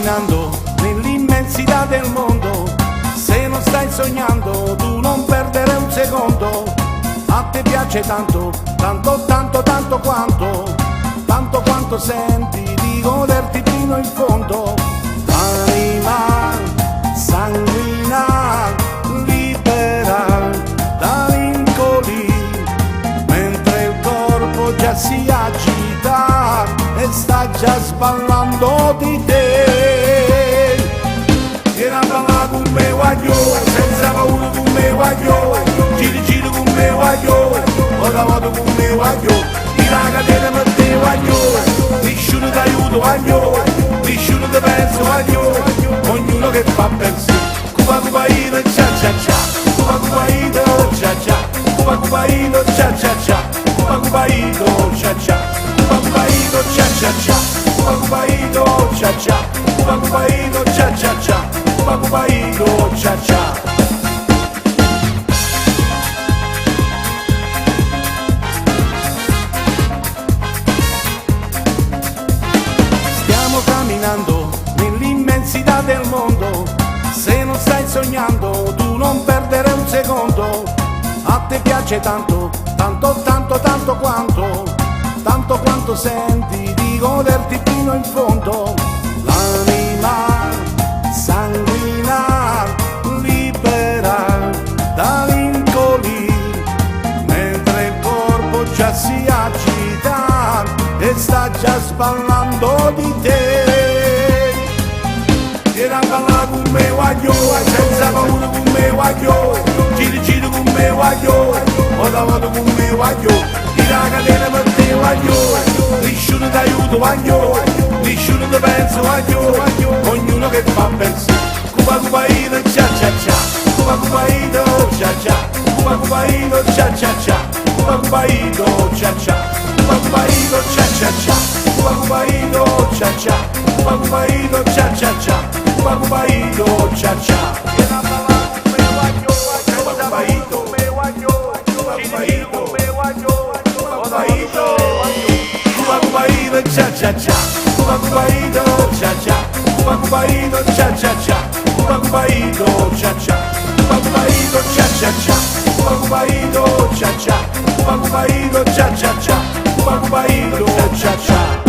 camminando nell'immensità del mondo. Se non stai sognando, tu non perdere un secondo. A te piace tanto, tanto, tanto, tanto quanto senti di goderti fino in fondo. Anima sanguina, libera da vincoli, mentre il corpo già si agita e sta già sballando di te. Vieni a ballare con me, guaglio, senza paura con me, guaglio. Giri giri con me, guaglio, ora vado con me, guaglio. Di la catena per te, guaglio. Nessuno ti aiuta, guaglio, nessuno ti pensa, guaglio. Ognuno che fa per sé. Cuba cubaino, cia cia cia. Cuba cubaino, cia cia. Cuba cubaino, cia cia cia. Cuba cubaino, cia cia. Cuba cubaino, cia cia cia. Cuba cubaino, cia cia. Cuba cubaino, cia cia cia. Cuba cubaino, cia cia. Stiamo camminando nell'immensità del mondo. Se non stai sognando, tu non perdere un secondo. A te piace tanto, tanto, tanto, tanto quanto senti di goderti fino in fondo. L'anima sanguina, libera da vincoli, mentre il corpo già si agita e sta già sballando di te. Vieni a ballare con me, guaglio, senza paura con me, guaglio. Giri giri con me, guaglio, ora vado con me, guaglio. Di la catena per te, guaglio, nessuno ti aiuta, guaglio, nessuno ti pensa, guaglio. Ognuno che fa per sé. Cuba cubaino, cia cia cia. Cuba cubaino, cia cia. Cuba cubaino, cia cia cia. Cuba cubaino, cia cia. Cuba cubaino, cia cia cia. Cuba cubaino, cia cia. Cuba cubaino, cia cia cia. Cuba cubaino, cia cia. Vieni a ballare con me, guaglio, Cuba cubaino, Cuba cubaino, Cuba cubaino, Cuba cubaino, cia cia cia. Cuba cubaino, cia cia. Cuba cubaino, cia cia cia. Cuba cubaino, cia cia. Cuba cubaino, cia cia cia. Cuba cubaino, cia cia. Cuba cubaino, cia cia cia. Cuba cubaino, cia cia.